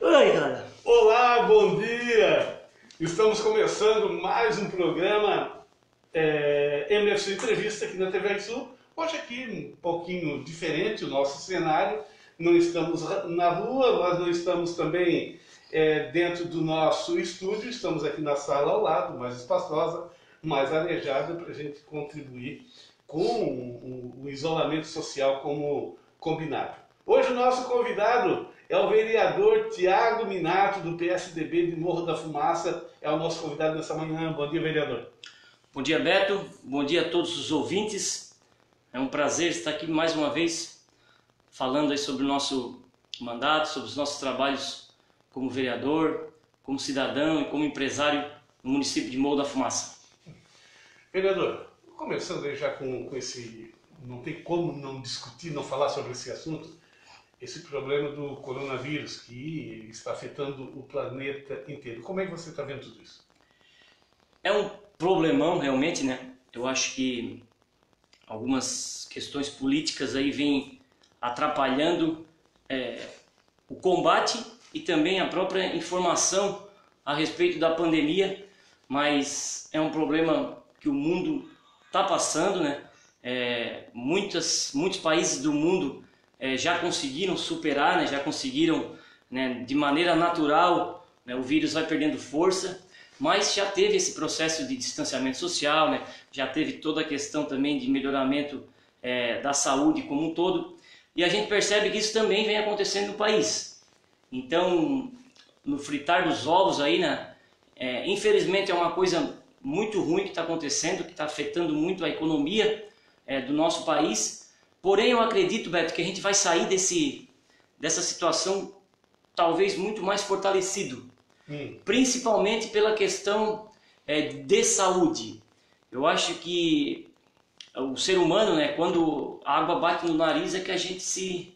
Oi, cara. Olá, bom dia! Estamos começando mais um programa MFC Entrevista aqui na TV Sul. Hoje aqui um pouquinho diferente o nosso cenário. Não estamos na rua, mas não estamos também dentro do nosso estúdio. Estamos aqui na sala ao lado, mais espaçosa, mais arejada, para a gente contribuir com o isolamento social como combinado. Hoje o nosso convidado é o vereador Thiago Minato, do PSDB de Morro da Fumaça. É o nosso convidado nessa manhã. Bom dia, vereador. Bom dia, Beto. Bom dia a todos os ouvintes. É um prazer estar aqui mais uma vez falando aí sobre o nosso mandato, sobre os nossos trabalhos como vereador, como cidadão e como empresário no município de Morro da Fumaça. Vereador, começando aí já com esse... Não tem como não discutir, não falar sobre esse assunto. Esse problema do coronavírus que está afetando o planeta inteiro. Como é que você está vendo tudo isso? É um problemão realmente, né? Eu acho que algumas questões políticas aí vêm atrapalhando o combate e também a própria informação a respeito da pandemia, mas é um problema que o mundo está passando, né? Muitos países do mundo já conseguiram superar, né? Já conseguiram, né, de maneira natural, né? O vírus vai perdendo força, mas já teve esse processo de distanciamento social, né? Já teve toda a questão também de melhoramento da saúde como um todo, e a gente percebe que isso também vem acontecendo no país. Então, no fritar dos ovos aí, né? Infelizmente é uma coisa muito ruim que está acontecendo, que está afetando muito a economia do nosso país. Porém, eu acredito, Beto, que a gente vai sair dessa situação talvez muito mais fortalecido, principalmente pela questão de saúde. Eu acho que o ser humano, né, quando a água bate no nariz, é que a gente se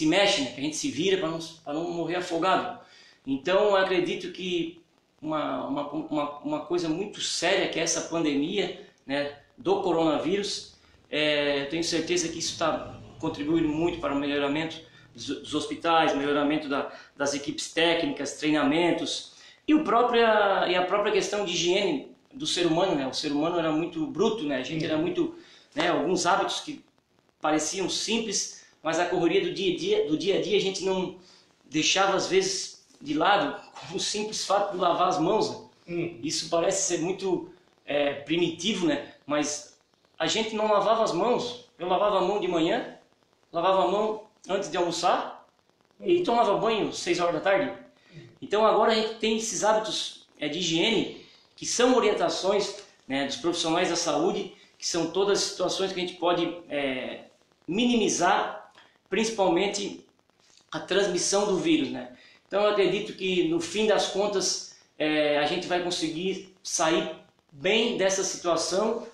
mexe, né, que a gente se vira para não morrer afogado. Então, eu acredito que uma coisa muito séria, que é essa pandemia, né, do coronavírus, eu tenho certeza que isso está contribuindo muito para o melhoramento dos hospitais, melhoramento das equipes técnicas, treinamentos e a própria questão de higiene do ser humano, né? O ser humano era muito bruto, né? A gente era muito, né, alguns hábitos que pareciam simples, mas a correria do dia a dia a gente não deixava às vezes de lado, como o simples fato de lavar as mãos. Isso parece ser muito primitivo, né? Mas a gente não lavava as mãos. Eu lavava a mão de manhã, lavava a mão antes de almoçar e tomava banho 6 horas da tarde. Então agora a gente tem esses hábitos de higiene, que são orientações, né, dos profissionais da saúde, que são todas as situações que a gente pode minimizar, principalmente a transmissão do vírus, né? Então eu acredito que no fim das contas a gente vai conseguir sair bem dessa situação.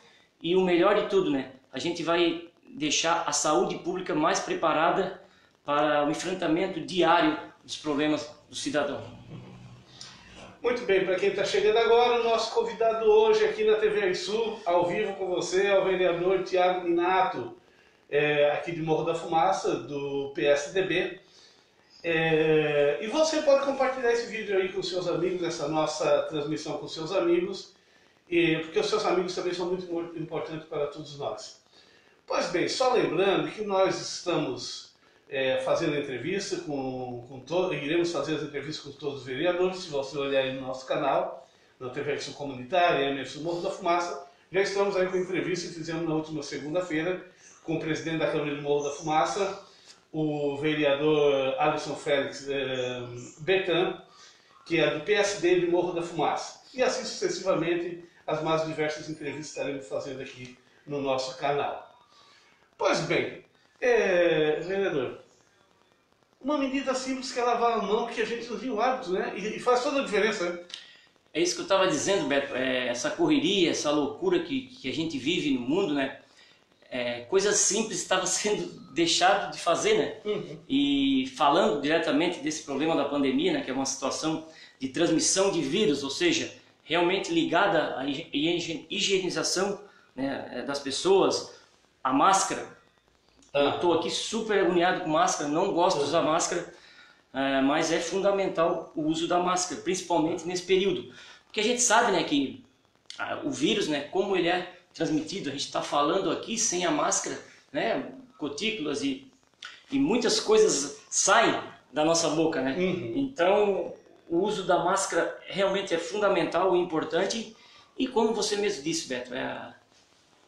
E o melhor de tudo, né? A gente vai deixar a saúde pública mais preparada para o enfrentamento diário dos problemas do cidadão. Muito bem, para quem está chegando agora, o nosso convidado hoje aqui na TV Sul, ao vivo com você, é o vereador Thiago Minato, aqui de Morro da Fumaça, do PSDB. E você pode compartilhar esse vídeo aí com seus amigos, essa nossa transmissão com seus amigos, porque os seus amigos também são muito importantes para todos nós. Pois bem, só lembrando que nós estamos fazendo entrevista iremos fazer as entrevistas com todos os vereadores. Se você olhar aí no nosso canal, na TV Sul Comunitária, MFC Morro da Fumaça, já estamos aí com entrevista que fizemos na última segunda-feira com o presidente da Câmara de Morro da Fumaça, o vereador Alisson Félix Bertan, que é do PSD de Morro da Fumaça. E assim sucessivamente, as mais diversas entrevistas estaremos fazendo aqui no nosso canal. Pois bem, vereador, uma medida simples que é lavar a mão, que a gente não viu o hábito, né? E faz toda a diferença, né? É isso que eu estava dizendo, Beto, essa correria, essa loucura que a gente vive no mundo, né? Coisas simples estavam sendo deixado de fazer, né? E falando diretamente desse problema da pandemia, né? Que é uma situação de transmissão de vírus, ou seja, realmente ligada à higienização, né, das pessoas, a máscara. Eu estou aqui super agoniado com máscara, não gosto de usar máscara, mas é fundamental o uso da máscara, principalmente nesse período. Porque a gente sabe, né, que o vírus, né, como ele é transmitido, a gente está falando aqui sem a máscara, né, gotículas e muitas coisas saem da nossa boca, né? Então, o uso da máscara realmente é fundamental e importante. E como você mesmo disse, Beto,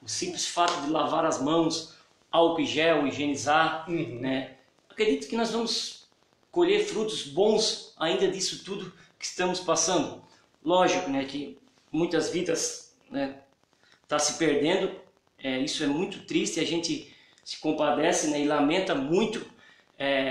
o simples fato de lavar as mãos, álcool e gel, higienizar, né? Acredito que nós vamos colher frutos bons ainda disso tudo que estamos passando. Lógico, né, que muitas vidas, né, tá se perdendo, isso é muito triste, a gente se compadece, né, e lamenta muito.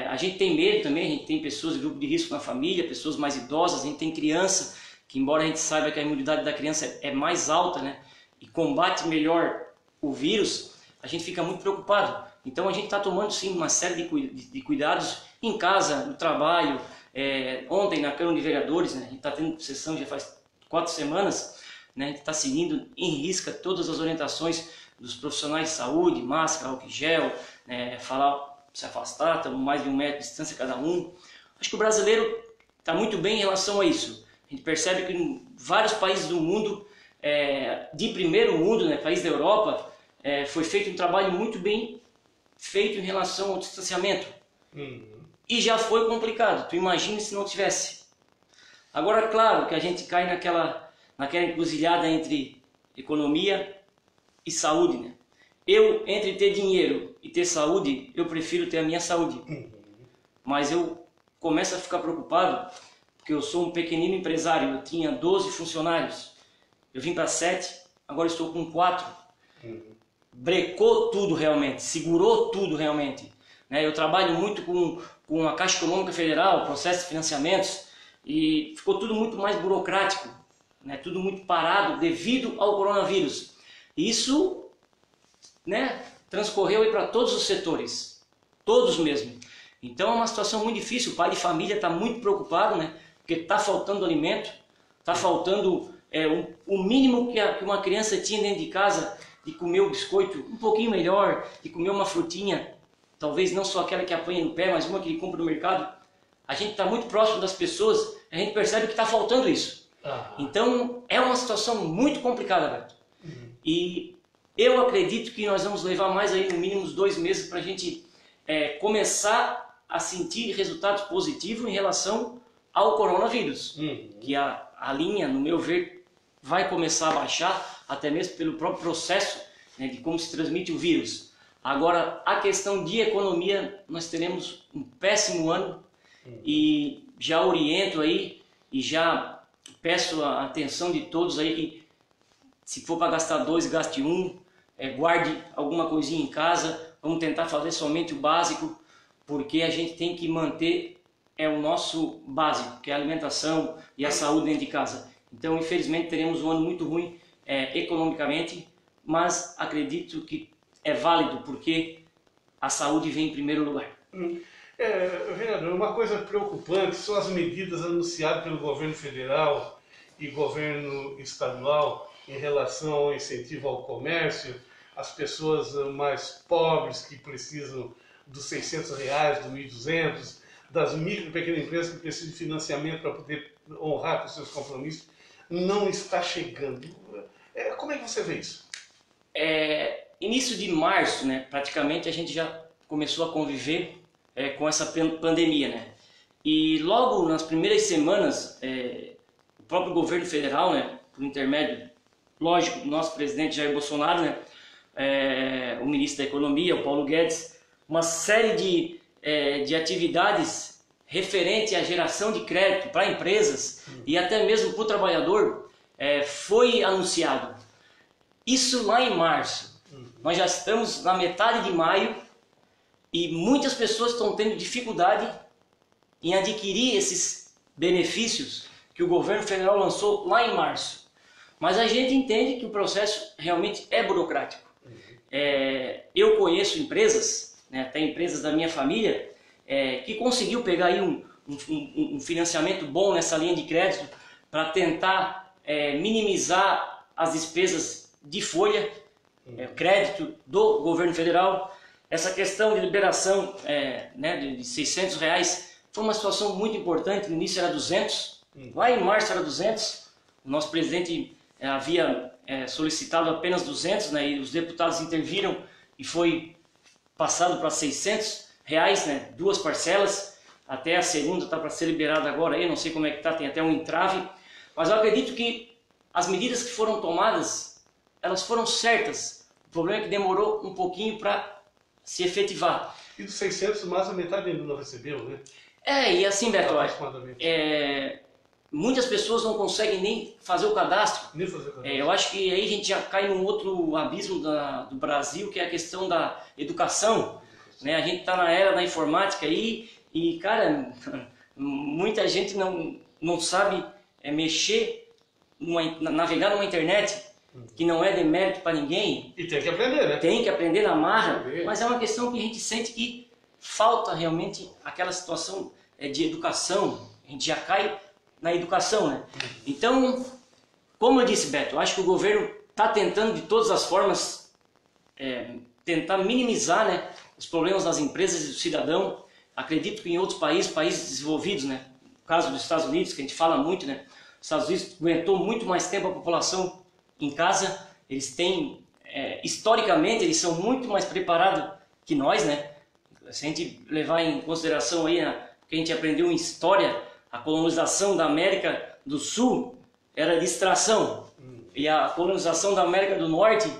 A gente tem medo também, a gente tem pessoas de grupo de risco na família, pessoas mais idosas, a gente tem criança, que embora a gente saiba que a imunidade da criança é mais alta, né, e combate melhor o vírus, a gente fica muito preocupado. Então a gente está tomando sim uma série de cuidados em casa, no trabalho. Ontem na Câmara de Vereadores, né, a gente está tendo sessão já faz 4 semanas, né, a gente está seguindo em risca todas as orientações dos profissionais de saúde, máscara, álcool gel, falar, se afastar, estamos mais de 1 metro de distância cada um. Acho que o brasileiro está muito bem em relação a isso. A gente percebe que em vários países do mundo, de primeiro mundo, né, país da Europa, foi feito um trabalho muito bem feito em relação ao distanciamento. E já foi complicado, tu imagina se não tivesse. Agora, claro que a gente cai naquela encruzilhada entre economia e saúde, né? Eu, entre ter dinheiro e ter saúde, eu prefiro ter a minha saúde. Mas eu começo a ficar preocupado, porque eu sou um pequenino empresário, eu tinha 12 funcionários, eu vim para 7, agora estou com 4. Brecou tudo realmente, segurou tudo realmente. Eu trabalho muito com a Caixa Econômica Federal, processo de financiamentos, e ficou tudo muito mais burocrático, né? Tudo muito parado devido ao coronavírus. E isso, né, transcorreu para todos os setores, todos mesmo. Então é uma situação muito difícil, o pai de família está muito preocupado, né, porque está faltando alimento, está faltando o mínimo que uma criança tinha dentro de casa, de comer o biscoito um pouquinho melhor, de comer uma frutinha, talvez não só aquela que apanha no pé, mas uma que ele compra no mercado. A gente está muito próximo das pessoas, a gente percebe que está faltando isso. Então é uma situação muito complicada, Beto. E eu acredito que nós vamos levar mais aí no mínimo uns 2 meses para a gente começar a sentir resultados positivos em relação ao coronavírus. Que a linha, no meu ver, vai começar a baixar, até mesmo pelo próprio processo, né, de como se transmite o vírus. Agora, a questão de economia, nós teremos um péssimo ano e já oriento aí e já peço a atenção de todos aí que se for para gastar 2, gaste 1, guarde alguma coisinha em casa, vamos tentar fazer somente o básico, porque a gente tem que manter o nosso básico, que é a alimentação e a saúde dentro de casa. Então, infelizmente, teremos um ano muito ruim economicamente, mas acredito que é válido, porque a saúde vem em primeiro lugar. Vereador, uma coisa preocupante são as medidas anunciadas pelo governo federal e governo estadual em relação ao incentivo ao comércio, as pessoas mais pobres que precisam dos R$600, dos R$1.200, das micro e pequenas empresas que precisam de financiamento para poder honrar com seus compromissos, não está chegando. Como é que você vê isso? Início de março, né, praticamente a gente já começou a conviver com essa pandemia, né? E logo nas primeiras semanas, o próprio governo federal, né, por intermédio, lógico, do nosso presidente Jair Bolsonaro, né, o ministro da Economia, o Paulo Guedes, uma série de atividades referente à geração de crédito para empresas e até mesmo para o trabalhador foi anunciado. Isso lá em março. Nós já estamos na metade de maio e muitas pessoas estão tendo dificuldade em adquirir esses benefícios que o governo federal lançou lá em março. Mas a gente entende que o processo realmente é burocrático. Eu conheço empresas, né, até empresas da minha família, que conseguiu pegar aí um financiamento bom nessa linha de crédito para tentar minimizar as despesas de folha, crédito do governo federal. Essa questão de liberação né, de R$600 foi uma situação muito importante. No início era 200, lá em março era 200. O nosso presidente havia solicitado apenas 200, né, e os deputados interviram e foi passado para R$600, né, 2 parcelas. Até a segunda está para ser liberada agora, aí, não sei como é que está, tem até um entrave. Mas eu acredito que as medidas que foram tomadas, elas foram certas. O problema é que demorou um pouquinho para se efetivar. E dos 600, mais a metade ainda não recebeu, né? E assim, Beto, muitas pessoas não conseguem nem fazer o cadastro. Nem fazer o cadastro. Eu acho que aí a gente já cai num outro abismo do Brasil, que é a questão da educação. Né? A gente está na era da informática aí e, cara, muita gente não sabe mexer, navegar numa internet, que não é demérito para ninguém. E tem que aprender, né? Tem que aprender na marra, mas é uma questão que a gente sente que falta realmente aquela situação de educação. A gente já cai na educação, né? Então, como eu disse, Beto, eu acho que o governo está tentando de todas as formas tentar minimizar, né, os problemas das empresas e do cidadão. Acredito que em outros países desenvolvidos, né, no caso dos Estados Unidos, que a gente fala muito, né, os Estados Unidos aguentou muito mais tempo a população em casa. Eles têm, historicamente, eles são muito mais preparados que nós, né? Se a gente levar em consideração aí o que a gente aprendeu em história, a colonização da América do Sul era de extração, e a colonização da América do Norte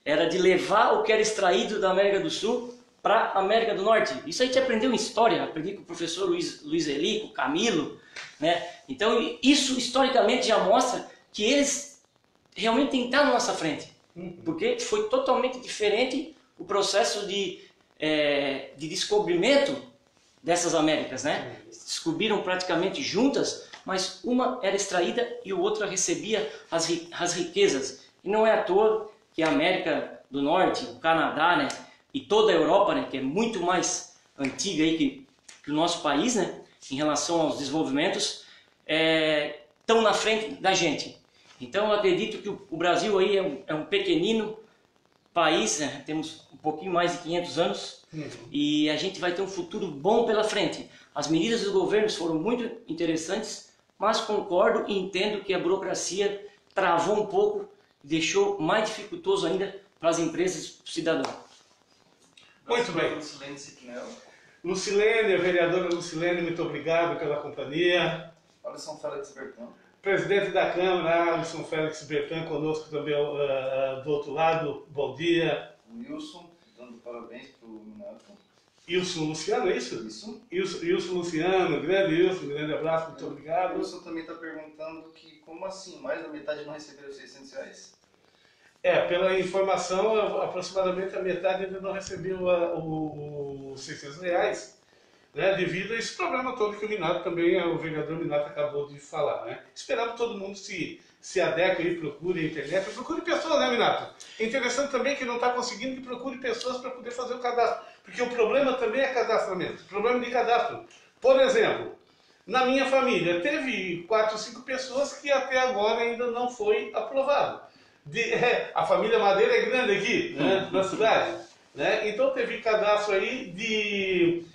era de levar o que era extraído da América do Sul para a América do Norte. Isso a gente aprendeu em história, aprendi com o professor Luiz Eli, com o Camilo, né? Então isso historicamente já mostra que eles realmente têm que estar na nossa frente, porque foi totalmente diferente o processo de descobrimento dessas Américas, né? Descobriram praticamente juntas, mas uma era extraída e o outro recebia as riquezas. E não é à toa que a América do Norte, o Canadá, né, e toda a Europa, né, que é muito mais antiga aí que o nosso país, né, em relação aos desenvolvimentos, estão na frente da gente. Então eu acredito que o Brasil aí é um pequenino país, né? Temos um pouquinho mais de 500 anos e a gente vai ter um futuro bom pela frente. As medidas dos governos foram muito interessantes, mas concordo e entendo que a burocracia travou um pouco, deixou mais dificultoso ainda para as empresas e para o cidadão. Muito bem. Lucilene, a vereadora Lucilene, muito obrigado pela companhia. Alisson Félix Bertan. Presidente da Câmara, Alisson Félix Bertan, conosco também do outro lado. Bom dia. Wilson, dando parabéns para o Minato. Wilson Luciano, é isso? Isso. Wilson Luciano, grande Wilson, grande abraço, muito obrigado. O Wilson também está perguntando que como assim, mais da metade não receberam os R$600? Pela informação, aproximadamente a metade ainda não recebeu os R$600. Né, devido a esse problema todo que o Minato também, o vereador Minato acabou de falar. Né? Esperamos que todo mundo se adeque e procure a internet, procure pessoas, né, Minato? É interessante também que não está conseguindo que procure pessoas para poder fazer o cadastro, porque o problema também é cadastramento, problema de cadastro. Por exemplo, na minha família teve 4 ou 5 pessoas que até agora ainda não foi aprovado. A família Madeira é grande aqui, né, na cidade. Né? Então teve cadastro aí de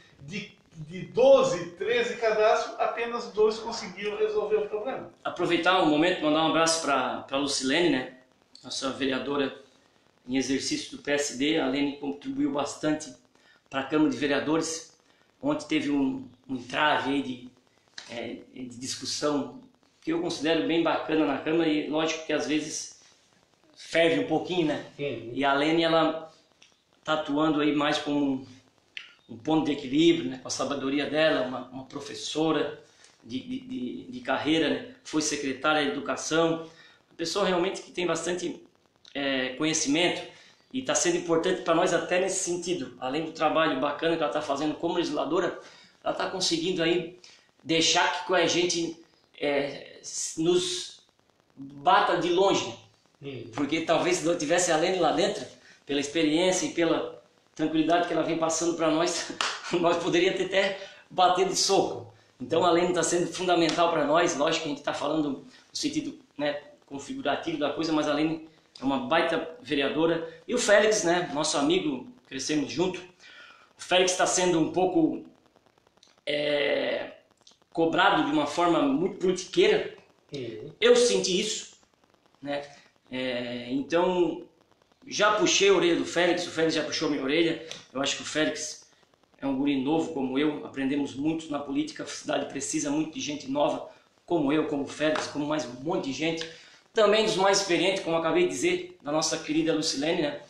12, 13 cadastros, apenas 2 conseguiram resolver o problema. Aproveitar o momento, mandar um abraço para a Lucilene, né? Nossa vereadora em exercício do PSD. A Lene contribuiu bastante para a Câmara de Vereadores. Ontem teve um entrave aí de discussão que eu considero bem bacana na Câmara, e lógico que às vezes ferve um pouquinho, né? E a Lene, ela está atuando aí mais como um ponto de equilíbrio, né, com a sabedoria dela, uma professora de carreira, né, foi secretária de Educação, uma pessoa realmente que tem bastante conhecimento, e está sendo importante para nós até nesse sentido. Além do trabalho bacana que ela está fazendo como legisladora, ela está conseguindo aí deixar que a gente nos bata de longe, porque talvez se não tivesse a Lene lá dentro, pela experiência e pela tranquilidade que ela vem passando para nós, nós poderíamos até bater de soco. Então a Lene está sendo fundamental para nós. Lógico que a gente está falando no sentido, né, configurativo da coisa, mas a Lene é uma baita vereadora. E o Félix, né, nosso amigo, crescemos junto. O Félix está sendo um pouco cobrado de uma forma muito politiqueira. Eu senti isso, né? Então, já puxei a orelha do Félix, o Félix já puxou a minha orelha. Eu acho que o Félix é um guri novo como eu, aprendemos muito na política, a cidade precisa muito de gente nova como eu, como o Félix, como mais um monte de gente. Também dos mais experientes, como eu acabei de dizer, da nossa querida Lucilene, né?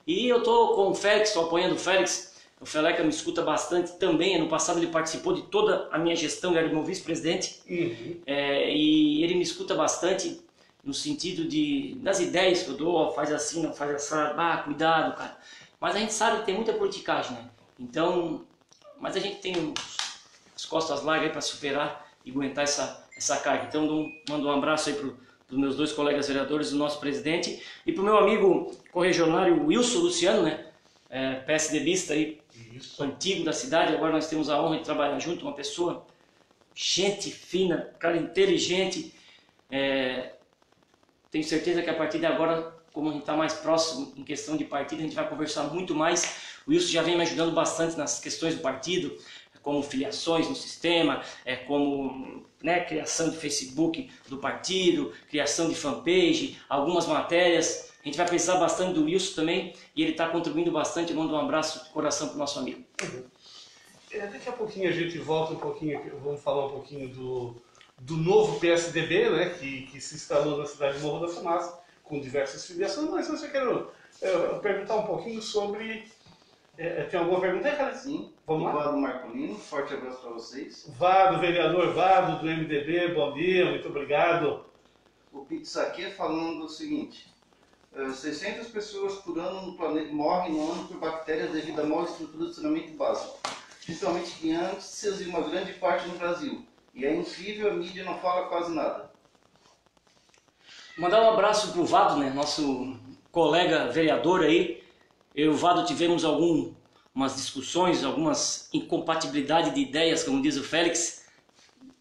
E eu tô com o Félix, tô apoiando o Félix. O Feleca me escuta bastante também. No passado ele participou de toda a minha gestão, ele era meu vice-presidente. E ele me escuta bastante no sentido das ideias que eu dou, faz assim, não faz assim, cuidado, cara. Mas a gente sabe que tem muita politicagem, né? Então, mas a gente tem as costas largas aí para superar e aguentar essa carga. Então, mando um abraço aí para os meus 2 colegas vereadores, do nosso presidente, e para o meu amigo corregionário Wilson Luciano, né? PSDBista aí, antigo da cidade. Agora nós temos a honra de trabalhar junto, uma pessoa, gente fina, cara inteligente. Tenho certeza que a partir de agora, como a gente está mais próximo em questão de partido, a gente vai conversar muito mais. O Wilson já vem me ajudando bastante nas questões do partido, como filiações no sistema, como criação de Facebook do partido, criação de fanpage, algumas matérias. A gente vai precisar bastante do Wilson também, e ele está contribuindo bastante. Eu mando um abraço de coração para o nosso amigo. Daqui a pouquinho a gente volta um pouquinho, vamos falar um pouquinho do novo PSDB, né, que se instalou na cidade de Morro da Fumaça, com diversas filiações, mas eu quero perguntar um pouquinho sobre... tem alguma pergunta aí, cara? Sim. Vamos lá? Vado Marcolino, forte abraço para vocês. Vado, vereador Vado, do MDB, bom dia, muito obrigado. O Pizzaquê falando o seguinte: 600 pessoas por ano no planeta morrem no ano por bactérias devido à má estrutura de saneamento básico, principalmente crianças e uma grande parte no Brasil. E é incrível, a mídia não fala quase nada. Mandar um abraço pro Vado, né? Nosso colega vereador aí. Eu e o Vado tivemos algumas discussões, algumas incompatibilidades de ideias, como diz o Félix,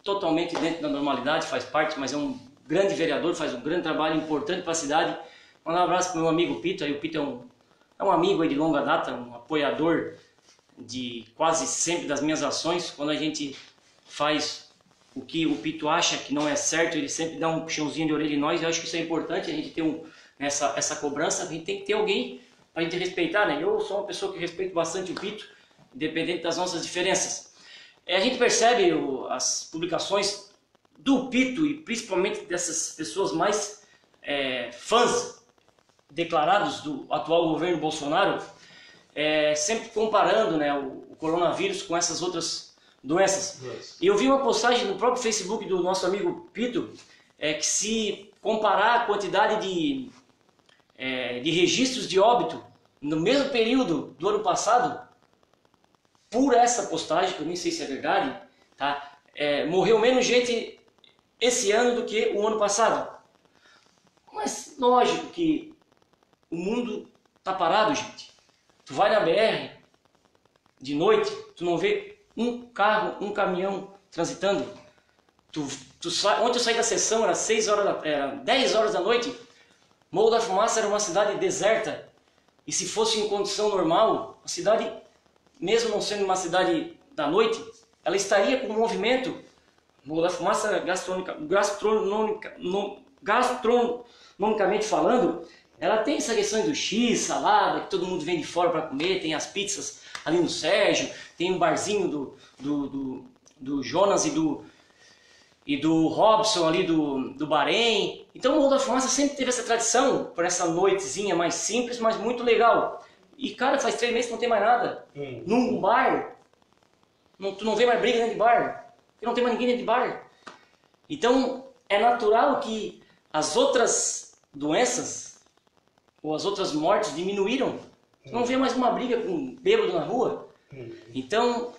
totalmente dentro da normalidade, faz parte, mas é um grande vereador, faz um grande trabalho importante para a cidade. Mandar um abraço pro meu amigo Pito. Aí o Pito é um amigo aí de longa data, um apoiador de quase sempre das minhas ações. Quando a gente faz o que o Pito acha que não é certo, ele sempre dá um puxãozinho de orelha em nós. Eu acho que isso é importante, a gente ter essa cobrança. A gente tem que ter alguém para a gente respeitar, né? Eu sou uma pessoa que respeito bastante o Pito, independente das nossas diferenças. A gente percebe as publicações do Pito, e principalmente dessas pessoas mais fãs declarados do atual governo Bolsonaro, sempre comparando, né, o coronavírus com essas outras doenças. E eu vi uma postagem no próprio Facebook do nosso amigo Pito, que se comparar a quantidade de registros de óbito no mesmo período do ano passado, por essa postagem, que eu nem sei se é verdade, tá? Morreu menos gente esse ano do que o ano passado. Mas lógico que o mundo tá parado, gente. Tu vai na BR de noite, tu não vê um carro, um caminhão transitando. Ontem eu saí da sessão, era 10 horas da noite. Morro da Fumaça era uma cidade deserta. E se fosse em condição normal, a cidade, mesmo não sendo uma cidade da noite, ela estaria com movimento. Morro da Fumaça, gastronomicamente falando, ela tem essa questão do X, salada, que todo mundo vem de fora para comer, tem as pizzas ali no Sérgio, tem um barzinho do Jonas e do Robson ali do Bahrein. Então o Morro da Fumaça sempre teve essa tradição, por essa noitezinha mais simples, mas muito legal. E cara, faz 3 meses que não tem mais nada. Num bar, tu não vê mais briga dentro de bar, porque não tem mais ninguém dentro de bar. Então é natural que as outras doenças ou as outras mortes diminuíram. Tu não vê mais uma briga com bêbado na rua. Então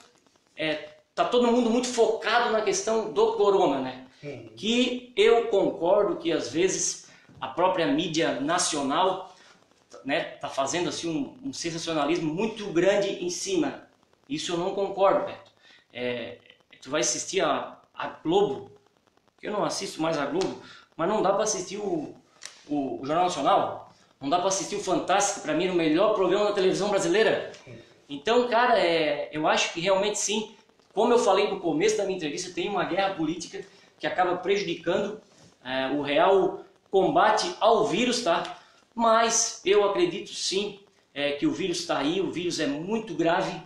tá todo mundo muito focado na questão do corona, né? Que eu concordo que às vezes a própria mídia nacional, né, tá fazendo assim um sensacionalismo muito grande em cima. Isso eu não concordo, Beto. Tu vai assistir a Globo, que eu não assisto mais a Globo, mas não dá para assistir o Jornal Nacional, não dá para assistir o Fantástico, para mim é o melhor programa da televisão brasileira. Então, cara, eu acho que realmente sim, como eu falei no começo da minha entrevista, tem uma guerra política que acaba prejudicando o real combate ao vírus, tá? Mas eu acredito sim que o vírus está aí, o vírus é muito grave,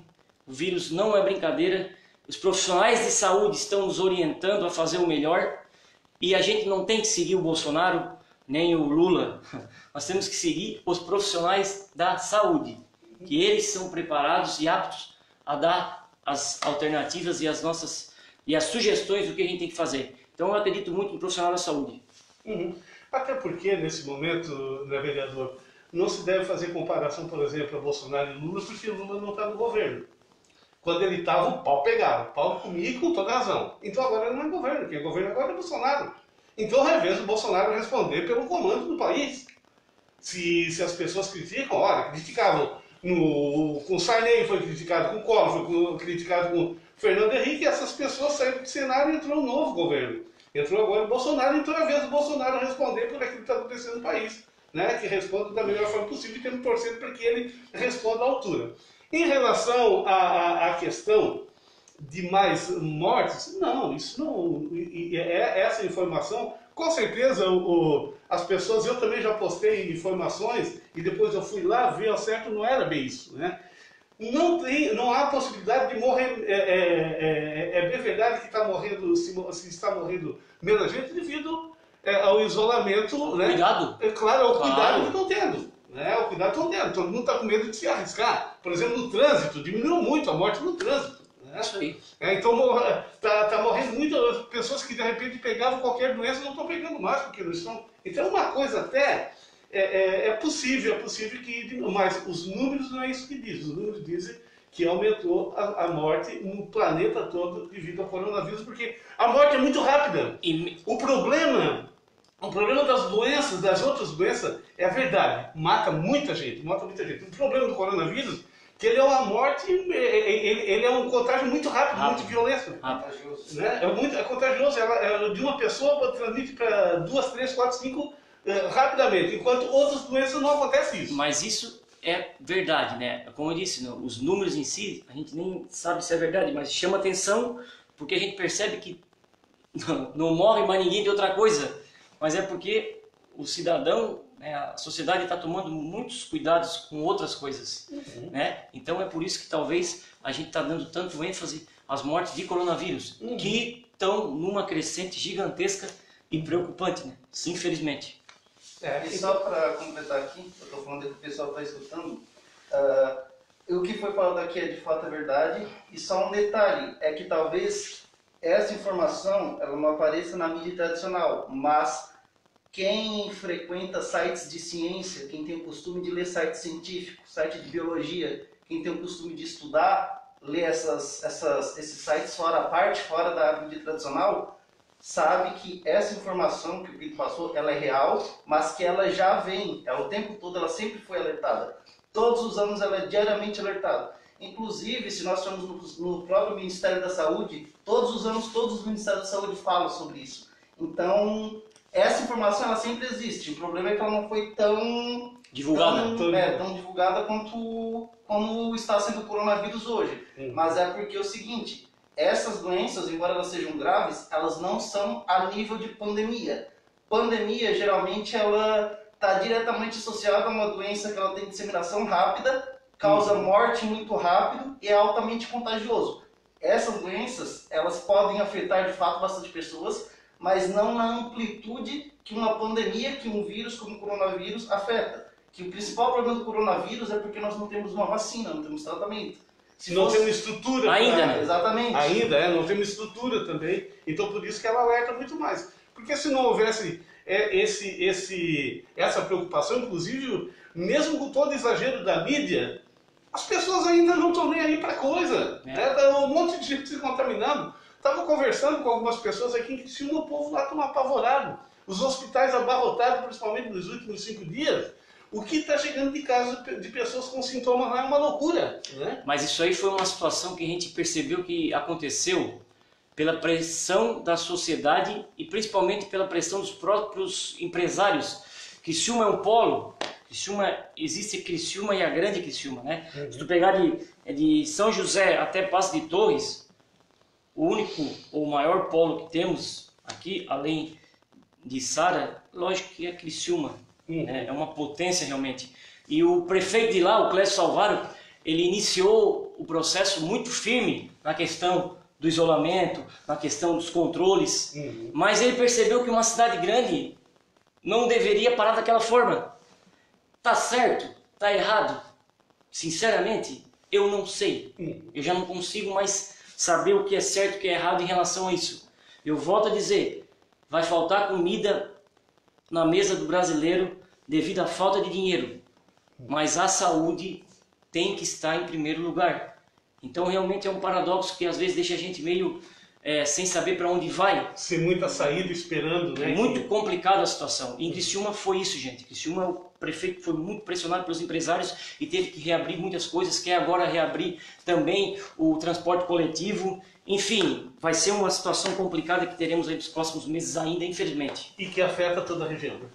o vírus não é brincadeira, os profissionais de saúde estão nos orientando a fazer o melhor e a gente não tem que seguir o Bolsonaro nem o Lula, nós temos que seguir os profissionais da saúde, que eles são preparados e aptos a dar as alternativas e as sugestões do que a gente tem que fazer. Então eu acredito muito no profissional da saúde. Uhum. Até porque, nesse momento, né, vereador, não se deve fazer comparação, por exemplo, a Bolsonaro e Lula, porque Lula não está no governo. Quando ele estava, o pau pegava, o pau comia com toda razão. Então agora ele não é governo, quem é governo agora é Bolsonaro. Então, ao invés do Bolsonaro responder pelo comando do país. Se as pessoas criticam, olha, criticavam com Sarney, foi criticado com Collor, foi criticado com Fernando Henrique, e essas pessoas saíram do cenário e entrou um novo governo. Entrou agora o Bolsonaro, então é a vez do Bolsonaro responder por aquilo que está acontecendo no país. Né? Que responda da melhor forma possível e temos torcendo para que ele responda à altura. Em relação à questão de mais mortes, não, isso não. Essa informação, com certeza as pessoas, eu também já postei informações e depois eu fui lá ver ao certo, não era bem isso. Né? Não há possibilidade de morrer. É bem verdade que está morrendo, se está morrendo menos gente devido ao isolamento. Né? Cuidado. Claro, ao cuidado que estão tendo. Né? O cuidado que estão tendo. Todo mundo está com medo de se arriscar. Por exemplo, no trânsito, diminuiu muito a morte no trânsito. Né? Isso aí. Então está morrendo muitas pessoas que de repente pegavam qualquer doença e não estão pegando mais, porque não estão. Então uma coisa até é possível que. Mas os números não é isso que diz. Os números dizem que aumentou a morte no planeta todo devido ao coronavírus, porque a morte é muito rápida. O problema das doenças, das outras doenças, é a verdade. Mata muita gente. O problema do coronavírus é que ele é uma morte, ele é um contágio muito rápido. Muito violento. Né? É contagioso. De uma pessoa transmite para 2, 3, 4, 5 rapidamente, enquanto outras doenças não acontece isso. Mas isso é verdade, né? Como eu disse, os números em si, a gente nem sabe se é verdade, mas chama atenção porque a gente percebe que não morre mais ninguém de outra coisa. Mas é porque o cidadão, né, a sociedade está tomando muitos cuidados com outras coisas. Né? Então é por isso que talvez a gente está dando tanto ênfase às mortes de coronavírus, que estão numa crescente gigantesca e preocupante, né? Infelizmente. E só para completar aqui, eu estou falando que o pessoal está escutando, o que foi falado aqui é de fato a verdade, e só um detalhe, é que talvez essa informação ela não apareça na mídia tradicional, mas quem frequenta sites de ciência, quem tem o costume de ler sites científicos, site de biologia, quem tem o costume de estudar, ler esses sites fora da mídia tradicional, sabe que essa informação que o Vitor passou, ela é real, mas que ela já vem, o tempo todo ela sempre foi alertada. Todos os anos ela é diariamente alertada. Inclusive, se nós formos no próprio Ministério da Saúde, todos os anos todos os Ministérios da Saúde falam sobre isso. Então, essa informação ela sempre existe. O problema é que ela não foi tão divulgada quanto como está sendo o coronavírus hoje. Mas é porque é o seguinte, essas doenças, embora elas sejam graves, elas não são a nível de pandemia. Pandemia, geralmente, ela está diretamente associada a uma doença que ela tem disseminação rápida, causa morte muito rápido e é altamente contagioso. Essas doenças, elas podem afetar de fato bastante pessoas, mas não na amplitude que uma pandemia, que um vírus como o coronavírus afeta. Que o principal problema do coronavírus é porque nós não temos uma vacina, não temos tratamento. Não temos estrutura. Ainda, né? Exatamente. Ainda, não temos estrutura também. Então, por isso que ela alerta muito mais. Porque se não houvesse essa preocupação, inclusive, mesmo com todo exagero da mídia, as pessoas ainda não estão nem aí para coisa. Tá um monte de gente se contaminando. Estava conversando com algumas pessoas aqui em Criciúma, o povo lá está apavorado. Os hospitais abarrotados, principalmente nos últimos 5 dias. O que está chegando de casos de pessoas com sintomas lá é uma loucura. Né? Mas isso aí foi uma situação que a gente percebeu que aconteceu pela pressão da sociedade e principalmente pela pressão dos próprios empresários. Criciúma é um polo, existe Criciúma e a grande Criciúma. Né? Se tu pegar de São José até Passo de Torres, o único ou maior polo que temos aqui, além de Sara, lógico que é Criciúma, né? É uma potência realmente. E o prefeito de lá, o Clécio Salvaro, ele iniciou o processo muito firme na questão do isolamento, na questão dos controles, mas ele percebeu que uma cidade grande não deveria parar daquela forma. Tá certo? Tá errado? Sinceramente, eu não sei. Eu já não consigo mais saber o que é certo e o que é errado em relação a isso. Eu volto a dizer, vai faltar comida na mesa do brasileiro devido à falta de dinheiro, mas a saúde tem que estar em primeiro lugar. Então realmente é um paradoxo que às vezes deixa a gente meio sem saber para onde vai. Sem muita saída esperando, né? É muito complicada a situação. E em Criciúma foi isso, gente. Criciúma, o prefeito foi muito pressionado pelos empresários e teve que reabrir muitas coisas, quer agora reabrir também o transporte coletivo. Enfim, vai ser uma situação complicada que teremos aí nos próximos meses ainda, infelizmente. E que afeta toda a região, né?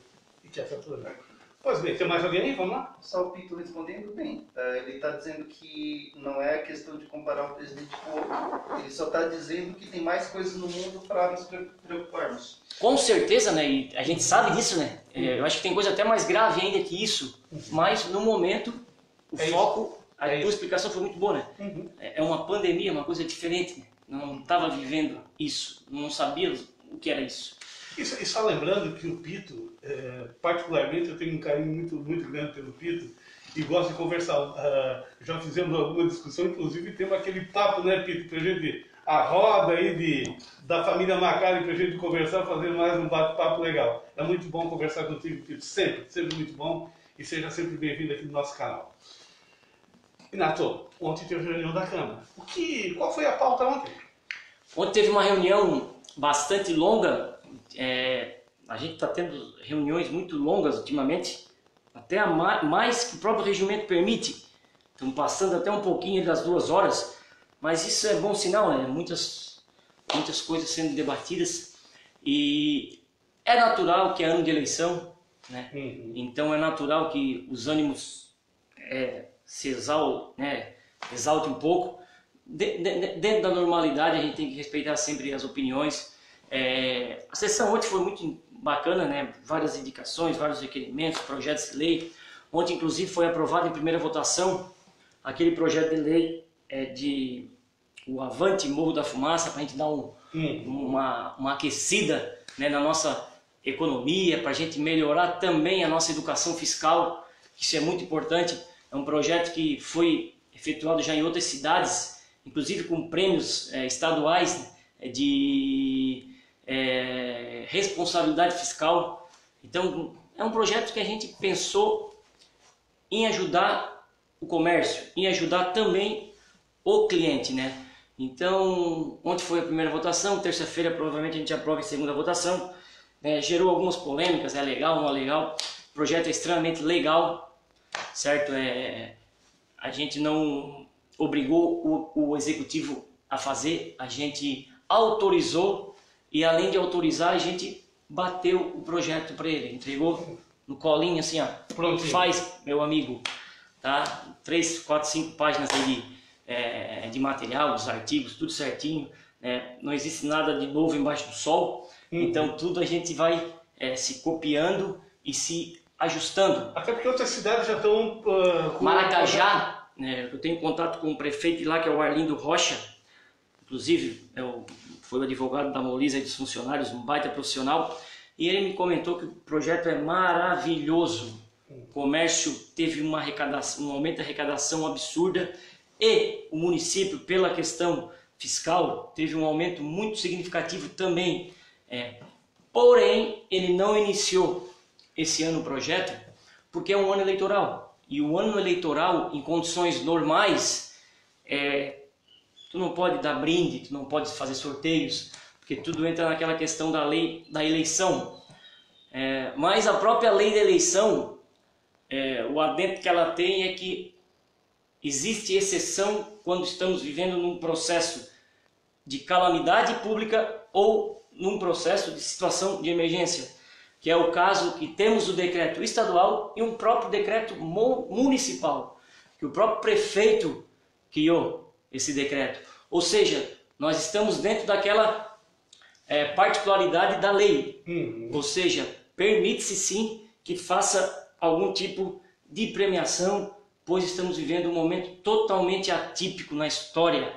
E que afeta toda a região. Pois bem, tem mais alguém aí? Vamos lá? Só o Pito respondendo bem. Ele está dizendo que não é questão de comparar o presidente com o outro. Ele só está dizendo que tem mais coisas no mundo para nos preocuparmos. Com certeza, né? E a gente sabe disso, né? Eu acho que tem coisa até mais grave ainda que isso. Mas no momento, o foco, a tua explicação foi muito boa, né? É uma pandemia, uma coisa diferente, né? Não estava vivendo isso, não sabia o que era isso. E só lembrando que o Pito, particularmente eu tenho um carinho muito grande pelo Pito e gosto de conversar. Já fizemos alguma discussão, inclusive temos aquele papo, né, Pito, pra gente, a roda aí da família Macari, pra gente conversar, fazer mais um bate-papo legal. É muito bom conversar contigo, Pito, sempre muito bom, e seja sempre bem-vindo aqui no nosso canal. Renato, ontem teve reunião da Câmara. Qual foi a pauta ontem? Ontem teve uma reunião bastante longa. A gente está tendo reuniões muito longas ultimamente, até mais que o próprio regimento permite. Estamos passando até um pouquinho das 2 horas, mas isso é bom sinal, né? Muitas coisas sendo debatidas e é natural que é ano de eleição, né? Então é natural que os ânimos se exaltem um pouco. Dentro da normalidade a gente tem que respeitar sempre as opiniões. A sessão ontem foi muito bacana, né? Várias indicações, vários requerimentos, projetos de lei. Ontem, inclusive, foi aprovado em primeira votação aquele projeto de lei de o Avante Morro da Fumaça, para a gente dar uma aquecida, né, na nossa economia, para a gente melhorar também a nossa educação fiscal. Isso é muito importante. É um projeto que foi efetuado já em outras cidades, inclusive com prêmios estaduais de responsabilidade fiscal. Então é um projeto que a gente pensou em ajudar o comércio, em ajudar também o cliente, né? Então ontem foi a primeira votação, terça-feira provavelmente a gente aprova em segunda votação. Gerou algumas polêmicas, é legal, não é legal. O projeto é extremamente legal, certo? A gente não obrigou o executivo a fazer, a gente autorizou e além de autorizar a gente bateu o projeto para ele, entregou no colinho assim, ó, prontinho. Faz, meu amigo, tá? 3, 4, 5 páginas aí de material, dos artigos, tudo certinho, né? Não existe nada de novo embaixo do sol, então tudo a gente vai se copiando e se ajustando. Até porque outras cidades já estão... Maracajá, né? Eu tenho contato com o prefeito de lá, que é o Arlindo Rocha, inclusive foi o advogado da Molisa e dos funcionários, um baita profissional, e ele me comentou que o projeto é maravilhoso. O comércio teve um aumento de arrecadação absurda e o município, pela questão fiscal, teve um aumento muito significativo também. Porém, ele não iniciou esse ano o projeto porque é um ano eleitoral. E o ano eleitoral, em condições normais, tu não pode dar brinde, tu não pode fazer sorteios, porque tudo entra naquela questão da lei da eleição. Mas a própria lei da eleição, o adendo que ela tem é que existe exceção quando estamos vivendo num processo de calamidade pública ou num processo de situação de emergência, que é o caso que temos o decreto estadual e um próprio decreto municipal, que o próprio prefeito criou esse decreto. Ou seja, nós estamos dentro daquela particularidade da lei. Ou seja, permite-se sim que faça algum tipo de premiação, pois estamos vivendo um momento totalmente atípico na história.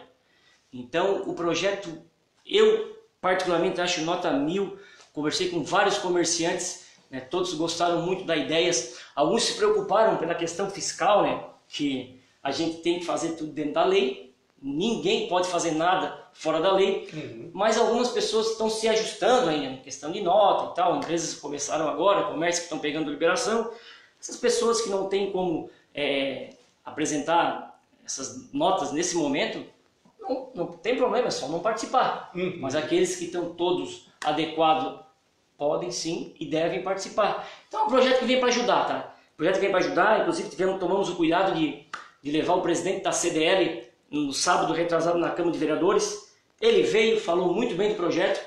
Então, o projeto, eu particularmente acho nota 1000, conversei com vários comerciantes, né, todos gostaram muito da ideia, alguns se preocuparam pela questão fiscal, né, que a gente tem que fazer tudo dentro da lei, ninguém pode fazer nada fora da lei, mas algumas pessoas estão se ajustando aí, questão de nota e tal, empresas começaram agora, comércios que estão pegando liberação, essas pessoas que não têm como apresentar essas notas nesse momento, não tem problema, é só não participar. Mas aqueles que estão todos adequados podem sim e devem participar. Então é um projeto que vem para ajudar, tá? O projeto que vem para ajudar, inclusive tomamos o cuidado de levar o presidente da CDL no sábado retrasado na Câmara de Vereadores. Ele veio, falou muito bem do projeto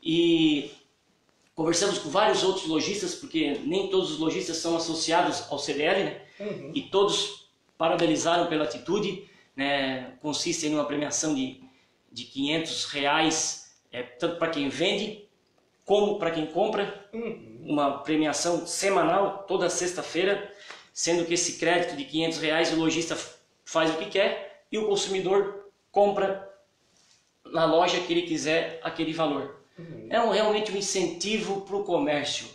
e conversamos com vários outros lojistas, porque nem todos os lojistas são associados ao CDL, né? E todos parabenizaram pela atitude. Né, consiste em uma premiação de R$500, tanto para quem vende como para quem compra, uma premiação semanal, toda sexta-feira, sendo que esse crédito de R$500 o lojista faz o que quer e o consumidor compra na loja que ele quiser aquele valor. É realmente um incentivo para o comércio.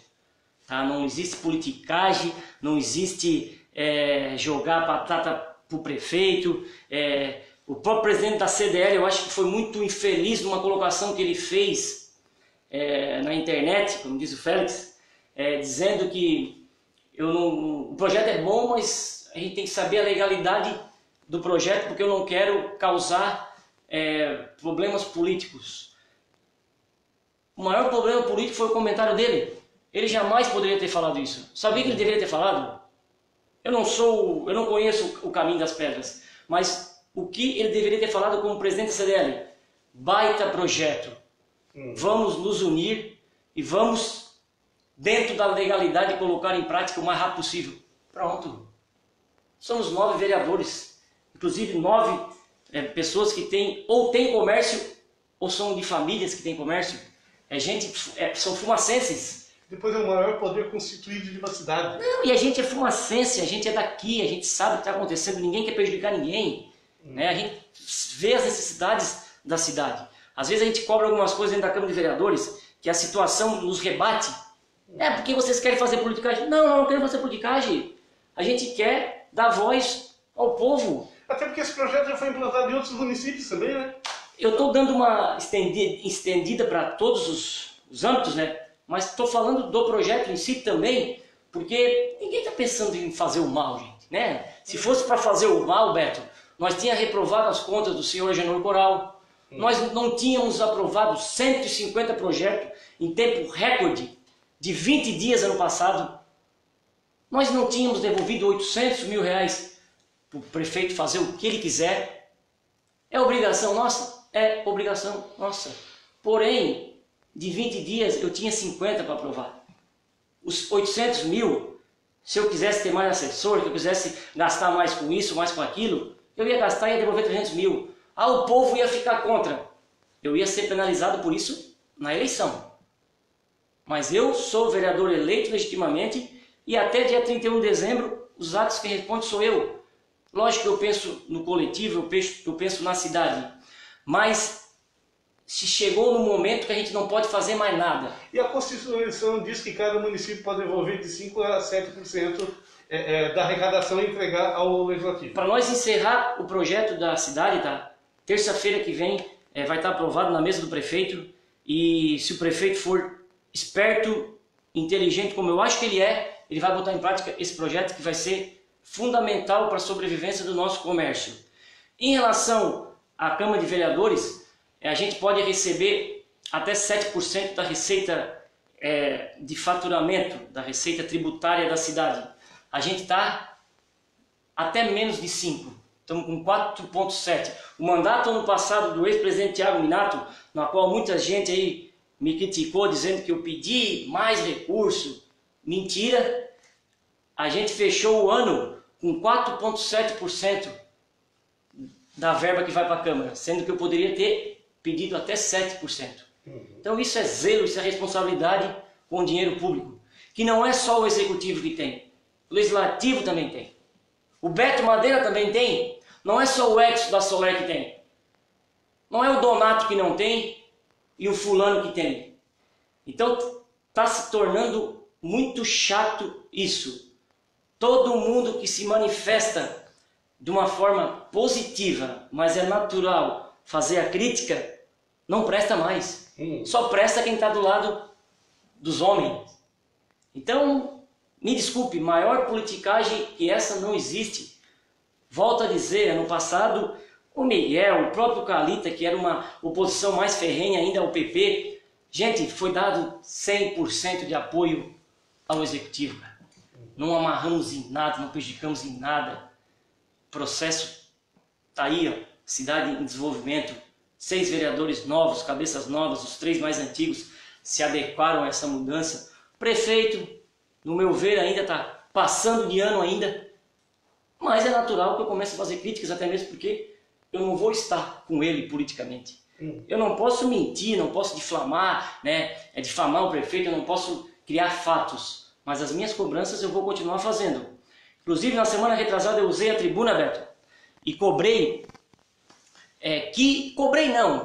Tá? Não existe politicagem, não existe jogar batata para o prefeito. O próprio presidente da CDL, eu acho que foi muito infeliz numa colocação que ele fez na internet, como diz o Félix, dizendo que o projeto é bom, mas a gente tem que saber a legalidade do projeto, porque eu não quero causar problemas políticos. O maior problema político foi o comentário dele. Ele jamais poderia ter falado isso. Sabia que ele deveria ter falado? Eu não conheço o caminho das pedras, mas o que ele deveria ter falado como presidente da CDL? Baita projeto. Vamos nos unir e vamos, dentro da legalidade, colocar em prática o mais rápido possível. Pronto. Somos 9 vereadores, inclusive 9 pessoas que têm comércio ou são de famílias que têm comércio. São fumacenses. Depois é o maior poder constituído de uma cidade. Não, e a gente é fumacense, a gente é daqui, a gente sabe o que está acontecendo, ninguém quer prejudicar ninguém. Né? A gente vê as necessidades da cidade. Às vezes a gente cobra algumas coisas dentro da Câmara de Vereadores, que a situação nos rebate. Porque vocês querem fazer politicagem? Não queremos fazer politicagem. A gente quer dar voz ao povo. Até porque esse projeto já foi implantado em outros municípios também, né? Eu estou dando uma estendida para todos os âmbitos, né? Mas estou falando do projeto em si também, porque ninguém está pensando em fazer o mal, gente. Né? Se fosse para fazer o mal, Beto, nós tínhamos reprovado as contas do senhor Agenor Coral, nós não tínhamos aprovado 150 projetos em tempo recorde de 20 dias ano passado, nós não tínhamos devolvido R$800 mil para o prefeito fazer o que ele quiser. É obrigação nossa? É obrigação nossa. Porém, de 20 dias eu tinha 50 para aprovar. Os 800 mil, se eu quisesse ter mais assessor, se eu quisesse gastar mais com isso, mais com aquilo, eu ia gastar e ia devolver 300 mil. O povo ia ficar contra. Eu ia ser penalizado por isso na eleição. Mas eu sou vereador eleito legitimamente e até dia 31 de dezembro os atos que respondem sou eu. Lógico que eu penso no coletivo, eu penso na cidade. Mas se chegou no momento que a gente não pode fazer mais nada. E a Constituição diz que cada município pode devolver de 5% a 7% da arrecadação e entregar ao Legislativo. Para nós encerrar o projeto da cidade, tá? Terça-feira que vem vai estar aprovado na mesa do prefeito e se o prefeito for esperto, inteligente, como eu acho que ele vai botar em prática esse projeto que vai ser fundamental para a sobrevivência do nosso comércio. Em relação à Câmara de Vereadores, a gente pode receber até 7% da receita de faturamento, da receita tributária da cidade. A gente está até menos de 5%, estamos com 4,7%. O mandato ano passado do ex-presidente Thiago Minato, na qual muita gente aí me criticou dizendo que eu pedi mais recurso, mentira, a gente fechou o ano com 4,7% da verba que vai para a Câmara, sendo que eu poderia ter pedido até 7%. Então isso é zelo, isso é responsabilidade com o dinheiro público, que não é só o executivo que tem, o legislativo também tem. O Beto Madeira também tem, não é só o Edson da Soler que tem. Não é o Donato que não tem e o fulano que tem. Então está se tornando muito chato isso. Todo mundo que se manifesta de uma forma positiva, mas é natural fazer a crítica, não presta mais. Só presta quem está do lado dos homens. Então, me desculpe, maior politicagem que essa não existe. Volto a dizer, ano passado, o Miguel, o próprio Calita, que era uma oposição mais ferrenha ainda ao PP, gente, foi dado 100% de apoio ao Executivo. Não amarramos em nada, não prejudicamos em nada. O processo está aí, ó, cidade em desenvolvimento. 6 vereadores novos, cabeças novas, os 3 mais antigos se adequaram a essa mudança. O prefeito, no meu ver, ainda está passando de ano ainda, mas é natural que eu comece a fazer críticas, até mesmo porque eu não vou estar com ele politicamente. Eu não posso mentir, não posso difamar, né? Difamar o prefeito, eu não posso criar fatos, mas as minhas cobranças eu vou continuar fazendo. Inclusive, na semana retrasada eu usei a tribuna, Beto, e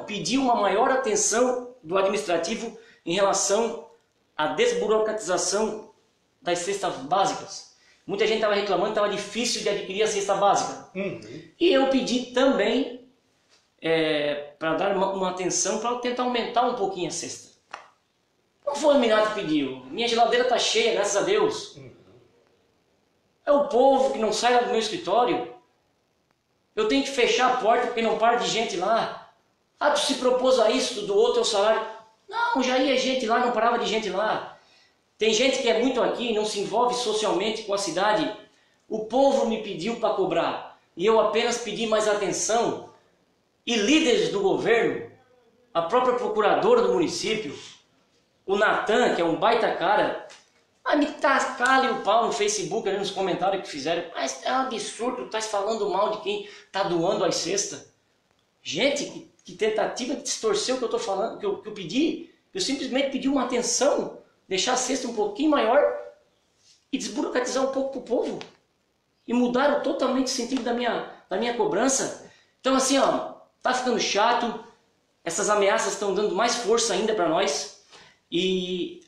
pedi uma maior atenção do administrativo em relação à desburocratização das cestas básicas. Muita gente estava reclamando que estava difícil de adquirir a cesta básica. E eu pedi também para dar uma atenção para tentar aumentar um pouquinho a cesta. Não foi o Minato que pediu. Minha geladeira está cheia, graças a Deus. É o povo que não sai do meu escritório. Eu tenho que fechar a porta porque não para de gente lá. Ah, tu se propôs a isso, tu doou teu salário. Não, já ia gente lá, não parava de gente lá. Tem gente que é muito aqui, não se envolve socialmente com a cidade. O povo me pediu para cobrar. E eu apenas pedi mais atenção. E líderes do governo, a própria procuradora do município, o Natan, que é um baita cara, me tacaram o pau no Facebook, ali nos comentários que fizeram. Mas é um absurdo, tu estás falando mal de quem está doando as cestas. Gente, que tentativa de distorcer o que eu estou falando, que eu pedi. Eu simplesmente pedi uma atenção, deixar a cesta um pouquinho maior e desburocratizar um pouco para o povo. E mudaram totalmente o sentido da minha cobrança. Então assim, ó, tá ficando chato, essas ameaças estão dando mais força ainda para nós. E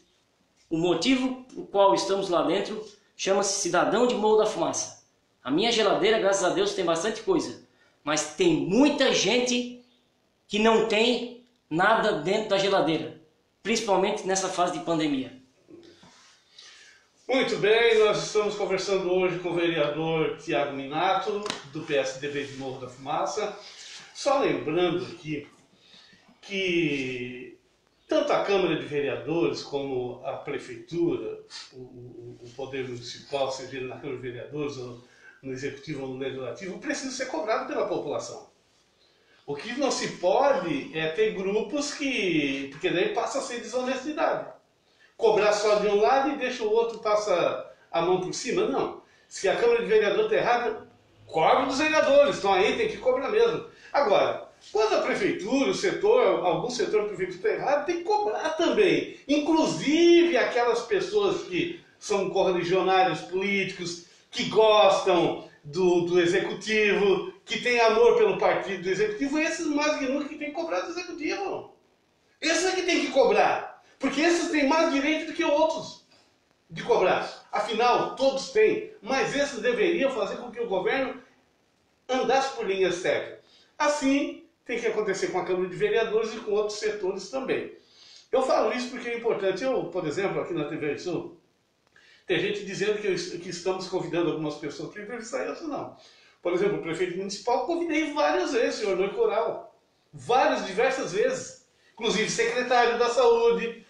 o motivo por qual estamos lá dentro chama-se Cidadão de Morro da Fumaça. A minha geladeira, graças a Deus, tem bastante coisa. Mas tem muita gente que não tem nada dentro da geladeira. Principalmente nessa fase de pandemia. Muito bem, nós estamos conversando hoje com o vereador Tiago Minato, do PSDB de Morro da Fumaça. Só lembrando aqui que tanto a Câmara de Vereadores como a Prefeitura, o Poder Municipal, seja na Câmara de Vereadores, ou no Executivo ou no Legislativo, precisa ser cobrado pela população. O que não se pode é ter grupos porque daí passa a ser desonestidade. Cobrar só de um lado e deixa o outro passar a mão por cima, não. Se a Câmara de Vereadores está errada, cobra dos vereadores, estão aí, tem que cobrar mesmo. Agora, quando a Prefeitura, algum setor da Prefeitura está errado, tem que cobrar também. Inclusive aquelas pessoas que são correligionários políticos, que gostam do Executivo, que têm amor pelo partido do Executivo, esses mais que nunca que tem que cobrar do Executivo. Esses é que tem que cobrar. Porque esses têm mais direito do que outros de cobrar. Afinal, todos têm. Mas esses deveriam fazer com que o governo andasse por linhas certas. Assim, tem que acontecer com a Câmara de Vereadores e com outros setores também. Eu falo isso porque é importante. Eu, por exemplo, aqui na TV Sul, tem gente dizendo que estamos convidando algumas pessoas para entrevistar isso, não. Por exemplo, o prefeito municipal convidei várias vezes, o senhor Noy Coral. Diversas vezes. Inclusive secretário da Saúde.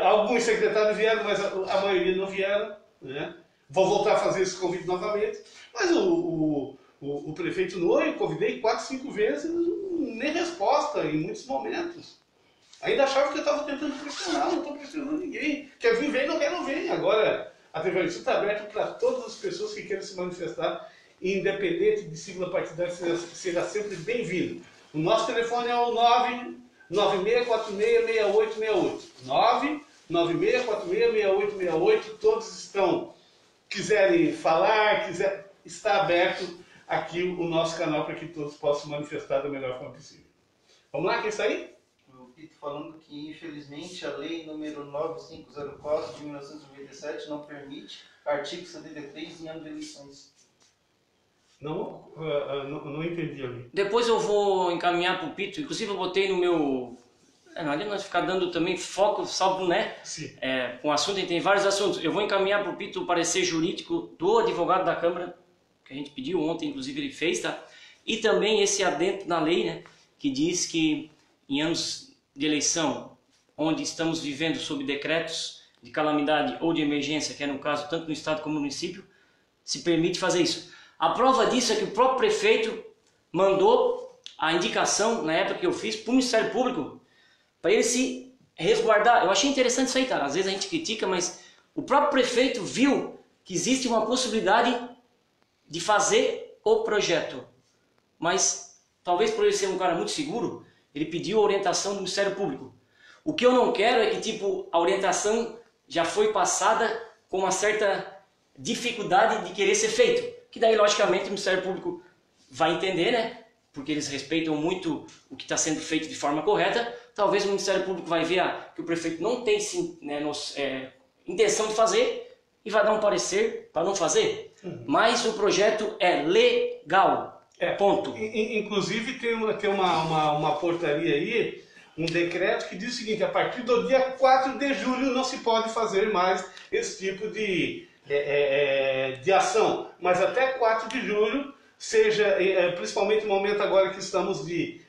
Alguns secretários vieram, mas a maioria não vieram. Né? Vou voltar a fazer esse convite novamente. Mas o prefeito Noy, eu convidei 4, 5 vezes, nem resposta em muitos momentos. Ainda achava que eu estava tentando pressionar, não estou pressionando ninguém. Quer vir, vem, não quer, não vem. Agora, a TV Sul está aberta para todas as pessoas que queiram se manifestar, independente de sigla partidária, será sempre bem-vindo. O nosso telefone é o 996466868. 996466868. Todos estão, quiserem falar, está aberto aqui o nosso canal para que todos possam manifestar da melhor forma possível. Vamos lá, quem está aí? O Pito falando que, infelizmente, a lei número 9504 de 1997 não permite artigo 73 em ano de eleições. Não entendi ali. Depois eu vou encaminhar para o Pito, inclusive eu botei no meu... Não adianta nós ficar dando também foco, salvo, né? Sim. Com o assunto, tem vários assuntos. Eu vou encaminhar para o Pito o parecer jurídico do advogado da Câmara, que a gente pediu ontem, inclusive ele fez, tá? E também esse adendo na lei, né? Que diz que em anos de eleição, onde estamos vivendo sob decretos de calamidade ou de emergência, que é no caso tanto no Estado como no município, se permite fazer isso. A prova disso é que o próprio prefeito mandou a indicação, na época que eu fiz, para o Ministério Público, para ele se resguardar. Eu achei interessante isso aí, tá? Às vezes a gente critica, mas o próprio prefeito viu que existe uma possibilidade de fazer o projeto. Mas, talvez por ele ser um cara muito seguro, ele pediu a orientação do Ministério Público. O que eu não quero é que, tipo, a orientação já foi passada com uma certa dificuldade de querer ser feito. Que daí, logicamente, o Ministério Público vai entender, né? Porque eles respeitam muito o que está sendo feito de forma correta. Talvez o Ministério Público vai ver que o prefeito não tem intenção de fazer e vai dar um parecer para não fazer. Mas o projeto é legal. Ponto. Inclusive tem uma portaria aí, um decreto que diz o seguinte: a partir do dia 4 de julho não se pode fazer mais esse tipo de ação. Mas até 4 de julho, seja principalmente no momento agora que estamos de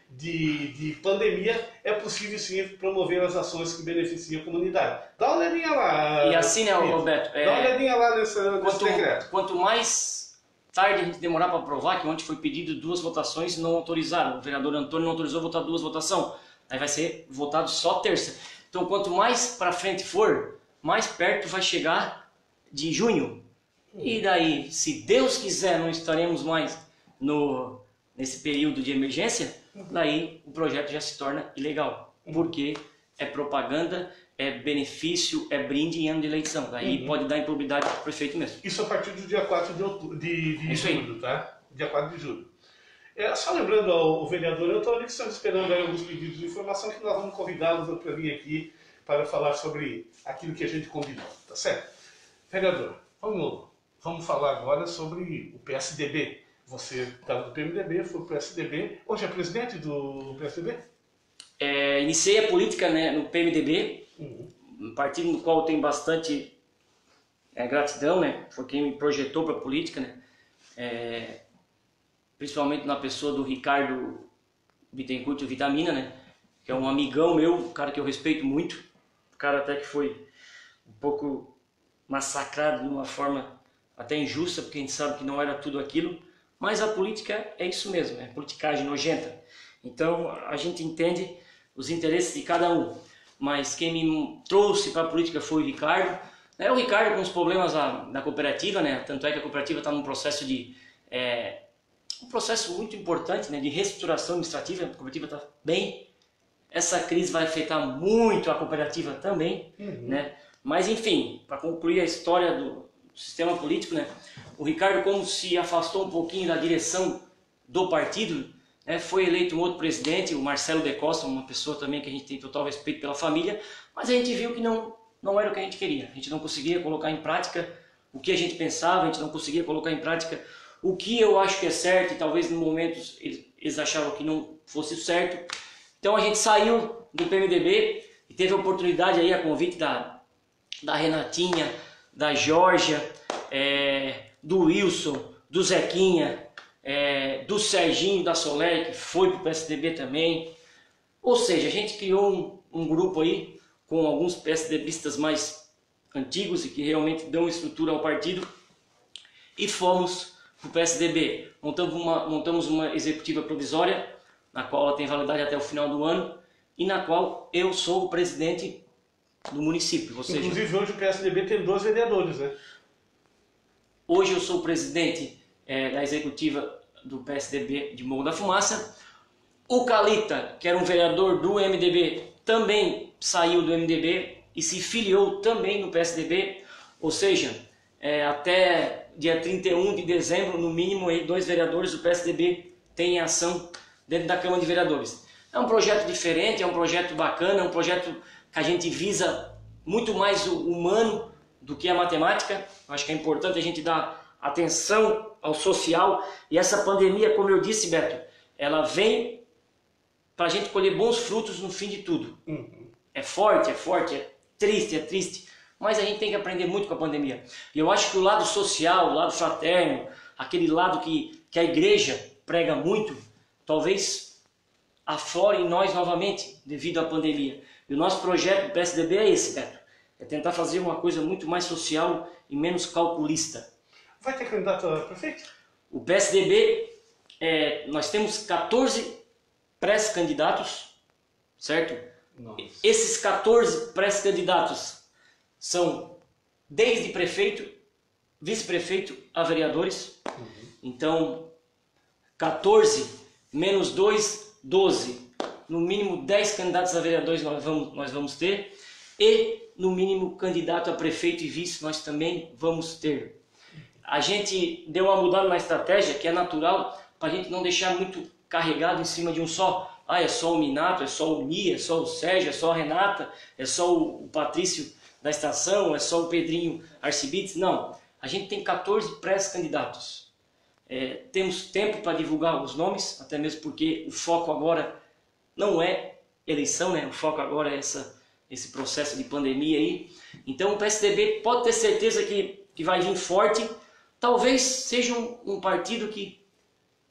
pandemia, é possível sim promover as ações que beneficiam a comunidade. Dá uma olhadinha lá. E assim, né, Roberto? Dá uma olhadinha lá nesse decreto. Quanto mais tarde a gente demorar para aprovar, que ontem foi pedido 2 votações e não autorizaram. O vereador Antônio não autorizou votar 2 votações. Aí vai ser votado só terça. Então, quanto mais para frente for, mais perto vai chegar de junho. E daí, se Deus quiser, não estaremos mais nesse período de emergência, daí o projeto já se torna ilegal. Porque é propaganda, é benefício, é brinde em ano de eleição. Daí pode dar improbidade para o prefeito mesmo. Isso a partir do dia 4 de julho, tá? Dia 4 de julho. Só lembrando ao vereador Antônio que estamos esperando aí alguns pedidos de informação que nós vamos convidá-los para vir aqui para falar sobre aquilo que a gente combinou, tá certo? Vereador, vamos falar agora sobre o PSDB. Você estava do PMDB, foi para o PSDB. Hoje é presidente do PSDB? Iniciei a política, né, no PMDB, um partido no qual eu tenho bastante gratidão, né? Foi quem me projetou para a política, né? Principalmente na pessoa do Ricardo Bittencourt, o Vitamina, né? Que é um amigão meu, um cara que eu respeito muito, um cara até que foi um pouco massacrado de uma forma até injusta, porque a gente sabe que não era tudo aquilo, mas a política é isso mesmo, é politicagem nojenta. Então a gente entende os interesses de cada um, mas quem me trouxe para a política foi o Ricardo. O Ricardo com os problemas da cooperativa, né? Tanto é que a cooperativa está num processo um processo muito importante, né, de reestruturação administrativa. A cooperativa está bem, essa crise vai afetar muito a cooperativa também, né? Mas enfim, para concluir a história do sistema político, né, o Ricardo, como se afastou um pouquinho da direção do partido, né, foi eleito um outro presidente, o Marcelo de Costa, uma pessoa também que a gente tem total respeito pela família, mas a gente viu que não era o que a gente queria. A gente não conseguia colocar em prática o que a gente pensava, a gente não conseguia colocar em prática o que eu acho que é certo, e talvez em momentos eles achavam que não fosse certo. Então a gente saiu do PMDB e teve a oportunidade aí, a convite da Renatinha, da Georgia, do Wilson, do Zequinha, do Serginho da Soler, que foi para o PSDB também. Ou seja, a gente criou um grupo aí com alguns PSDBistas mais antigos e que realmente dão estrutura ao partido, e fomos para o PSDB. Montamos uma executiva provisória, na qual ela tem validade até o final do ano, e na qual eu sou o presidente do município. Ou seja, inclusive hoje o PSDB tem 2 vereadores, né? Hoje eu sou o presidente da executiva do PSDB de Morro da Fumaça. O Calita, que era um vereador do MDB, também saiu do MDB e se filiou também no PSDB, ou seja, até dia 31 de dezembro, no mínimo, aí, 2 vereadores do PSDB têm ação dentro da Câmara de Vereadores. É um projeto diferente, é um projeto bacana, é um projeto que a gente visa muito mais o humano do que a matemática. Eu acho que é importante a gente dar atenção ao social, e essa pandemia, como eu disse, Beto, ela vem para a gente colher bons frutos no fim de tudo. É forte, é triste, mas a gente tem que aprender muito com a pandemia. E eu acho que o lado social, o lado fraterno, aquele lado que a igreja prega muito, talvez aflore em nós novamente devido à pandemia. E o nosso projeto do PSDB é esse, Beto. É tentar fazer uma coisa muito mais social e menos calculista. Vai ter candidato a prefeito? O PSDB, nós temos 14 pré-candidatos, certo? Nossa. Esses 14 pré-candidatos são desde prefeito, vice-prefeito a vereadores. Então, 14 menos 2, 12. No mínimo 10 candidatos a vereadores nós vamos ter. E, no mínimo, candidato a prefeito e vice nós também vamos ter. A gente deu uma mudada na estratégia, que é natural, para a gente não deixar muito carregado em cima de um só. É só o Minato, é só o Mi, é só o Sérgio, é só a Renata, é só o Patrício da estação, é só o Pedrinho Arcibites. Não, a gente tem 14 pré-candidatos. Temos tempo para divulgar os nomes, até mesmo porque o foco agora não é eleição, né? O foco agora é esse processo de pandemia aí. Então o PSDB pode ter certeza que vai vir forte. Talvez seja um partido que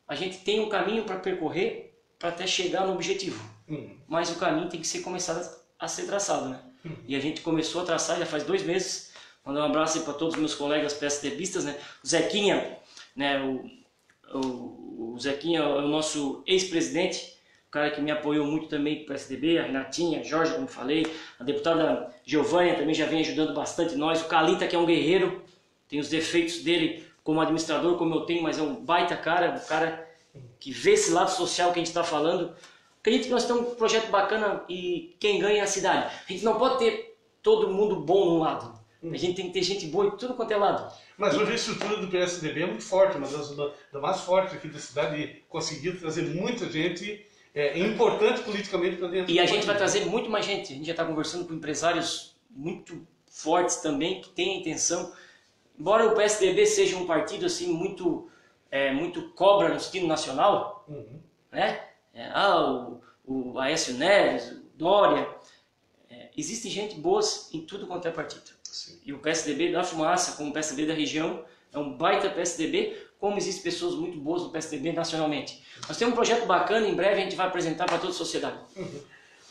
a gente tem um caminho para percorrer para até chegar no objetivo. Mas o caminho tem que ser começado a ser traçado, né? E a gente começou a traçar já faz 2 meses. Mandar um abraço aí para todos os meus colegas PSDBistas, né? O Zequinha, né? O Zequinha é o nosso ex-presidente, o cara que me apoiou muito também para o PSDB, a Renatinha, a Jorge, como falei, a deputada Giovânia também já vem ajudando bastante nós, o Calita, que é um guerreiro, tem os defeitos dele como administrador, como eu tenho, mas é um baita cara, um cara que vê esse lado social que a gente está falando. Acredito que nós temos um projeto bacana e quem ganha é a cidade. A gente não pode ter todo mundo bom num lado. A gente tem que ter gente boa em tudo quanto é lado. Mas hoje a estrutura do PSDB é muito forte, uma das mais fortes aqui da cidade, e conseguiu trazer muita gente importante politicamente para dentro. E a gente vai trazer muito mais gente. A gente já está conversando com empresários muito fortes também, que têm a intenção. Embora o PSDB seja um partido assim muito cobra no estilo nacional, né? O Aécio Neves, o Dória, existe gente boas em tudo quanto é partido. Sim. E o PSDB da Fumaça, como o PSDB da região, é um baita PSDB, como existem pessoas muito boas no PSDB nacionalmente. Nós temos um projeto bacana, em breve a gente vai apresentar para toda a sociedade.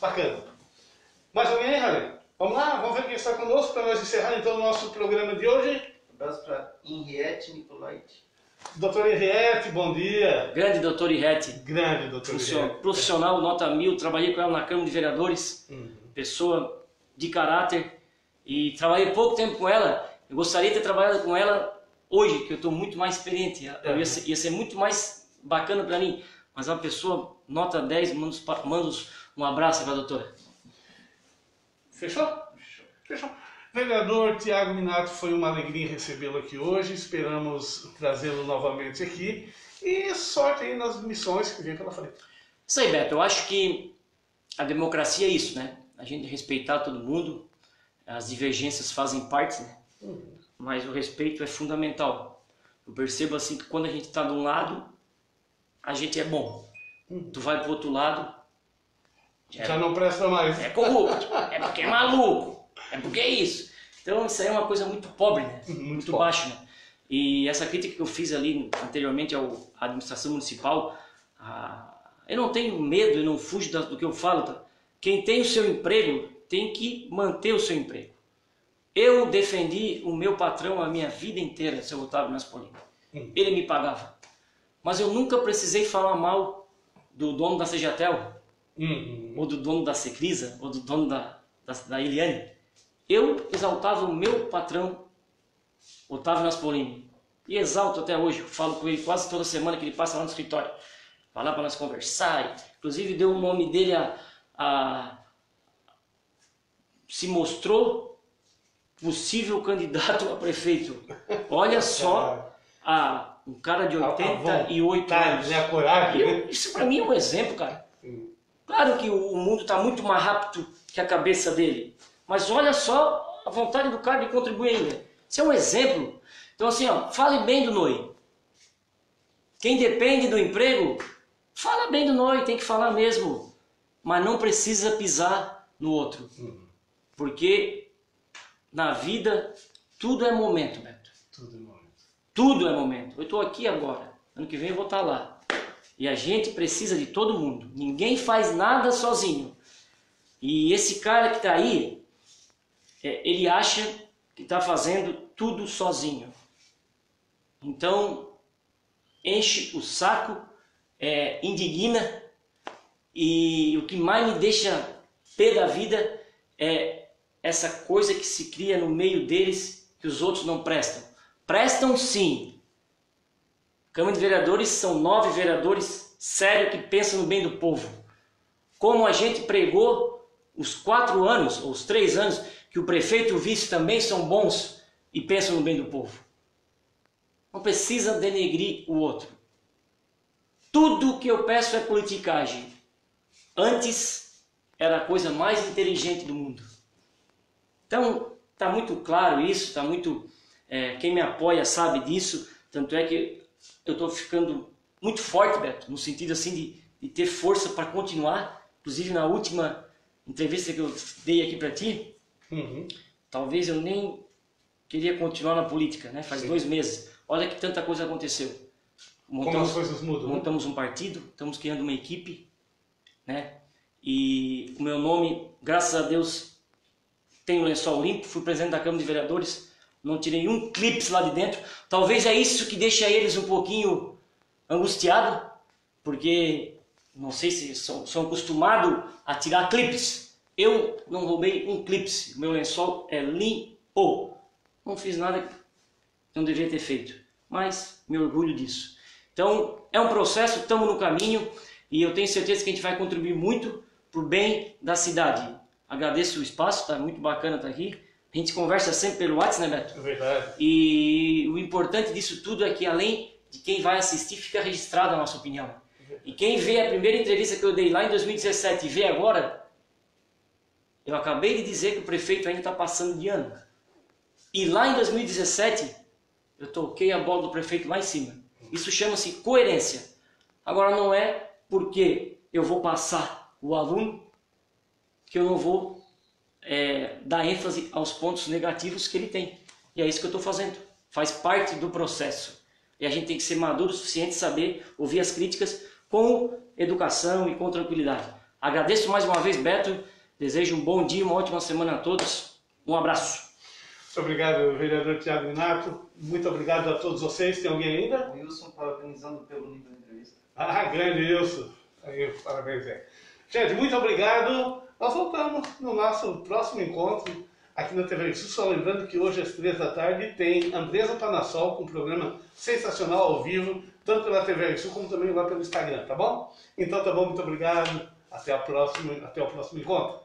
Bacana. Mais alguém aí, Harry? Vamos lá, vamos ver quem está conosco para nós encerrar então o nosso programa de hoje. Um abraço para Henriette Nicolaite. Doutor Henriette, bom dia. Grande doutor Irete. Grande doutor Henriette. Profissional, nota 1000, trabalhei com ela na Câmara de Vereadores, pessoa de caráter, e trabalhei pouco tempo com ela. Eu gostaria de ter trabalhado com ela hoje, que eu estou muito mais experiente. Ia ser muito mais bacana para mim, mas é uma pessoa nota 10, manda um abraço para a doutora. Fechou? Fechou. Vereador Tiago Minato, foi uma alegria recebê-lo aqui hoje, esperamos trazê-lo novamente aqui e sorte aí nas missões que vem pela frente. Isso aí, Beto, eu acho que a democracia é isso, né? A gente respeitar todo mundo, as divergências fazem parte, né? Mas o respeito é fundamental. Eu percebo assim que quando a gente está de um lado, a gente é bom. Tu vai pro outro lado, já não presta mais. É corrupto, é porque é maluco. É porque é isso. Então isso aí é uma coisa muito pobre, né? Muito baixa, né? E essa crítica que eu fiz ali anteriormente à administração municipal, eu não tenho medo, eu não fujo do que eu falo. Tá? Quem tem o seu emprego tem que manter o seu emprego. Eu defendi o meu patrão a minha vida inteira, seu Otávio Naspolini. Ele me pagava. Mas eu nunca precisei falar mal do dono da Sejatel, ou do dono da Secrisa, ou do dono da Eliane. Eu exaltava o meu patrão, Otávio Naspolini, e exalto até hoje, falo com ele quase toda semana que ele passa lá no escritório. vai lá para nós conversar. Inclusive deu o nome dele se mostrou possível candidato a prefeito. Olha só, um cara de 88 anos. A coragem. Isso para mim é um exemplo, cara. Claro que o mundo está muito mais rápido que a cabeça dele, mas olha só a vontade do cara de contribuir ainda. Isso é um exemplo. Então assim, ó, fale bem do NOI. Quem depende do emprego, fala bem do NOI, tem que falar mesmo. Mas não precisa pisar no outro. Porque na vida tudo é momento, Beto. Tudo é momento. Tudo é momento. Eu estou aqui agora. Ano que vem eu vou estar lá. E a gente precisa de todo mundo. Ninguém faz nada sozinho. E esse cara que está aí, ele acha que está fazendo tudo sozinho. Então, enche o saco, indigna, e o que mais me deixa pé da vida é essa coisa que se cria no meio deles, que os outros não prestam. Prestam sim. Câmara de Vereadores são 9 vereadores sérios que pensam no bem do povo. Como a gente pregou os 4 anos, ou os 3 anos, que o prefeito e o vice também são bons e pensam no bem do povo. Não precisa denegrir o outro. Tudo que eu peço é politicagem. Antes era a coisa mais inteligente do mundo. Então, está muito claro isso, está muito... quem me apoia sabe disso, tanto é que eu estou ficando muito forte, Beto, no sentido assim de ter força para continuar. Inclusive na última entrevista que eu dei aqui para ti, talvez eu nem queria continuar na política, né? Faz 2 meses. Olha que tanta coisa aconteceu. Como as coisas mudam. Montamos um partido, estamos criando uma equipe, né? E o meu nome, graças a Deus, tem o lençol limpo, fui presidente da Câmara de Vereadores, não tirei um clipe lá de dentro. Talvez é isso que deixa eles um pouquinho angustiados, porque não sei se são acostumados a tirar clipes. Eu não roubei um clipe, o meu lençol é limpo. Não fiz nada que não deveria ter feito, mas me orgulho disso. Então, é um processo, estamos no caminho e eu tenho certeza que a gente vai contribuir muito para o bem da cidade. Agradeço o espaço, está muito bacana estar aqui. A gente conversa sempre pelo WhatsApp, né, Beto? É verdade. E o importante disso tudo é que, além de quem vai assistir, fica registrada a nossa opinião. E quem vê a primeira entrevista que eu dei lá em 2017 e vê agora, eu acabei de dizer que o prefeito ainda está passando de ano. E lá em 2017, eu toquei a bola do prefeito lá em cima. Isso chama-se coerência. Agora não é porque eu vou passar o aluno que eu não vou dar ênfase aos pontos negativos que ele tem. E é isso que eu estou fazendo. Faz parte do processo. E a gente tem que ser maduro o suficiente, saber ouvir as críticas com educação e com tranquilidade. Agradeço mais uma vez, Beto. Desejo um bom dia, uma ótima semana a todos. Um abraço. Muito obrigado, vereador Thiago Minato. Muito obrigado a todos vocês. Tem alguém ainda? O Wilson parabenizando pelo nível da entrevista. Grande Wilson. Aí, parabéns. Gente, muito obrigado. Nós voltamos no nosso próximo encontro aqui na TV Sul. Só lembrando que hoje às 3 da tarde tem Andresa Panassol com um programa sensacional ao vivo, tanto pela TV Sul como também lá pelo Instagram, tá bom? Então tá bom, muito obrigado. Até o próximo encontro.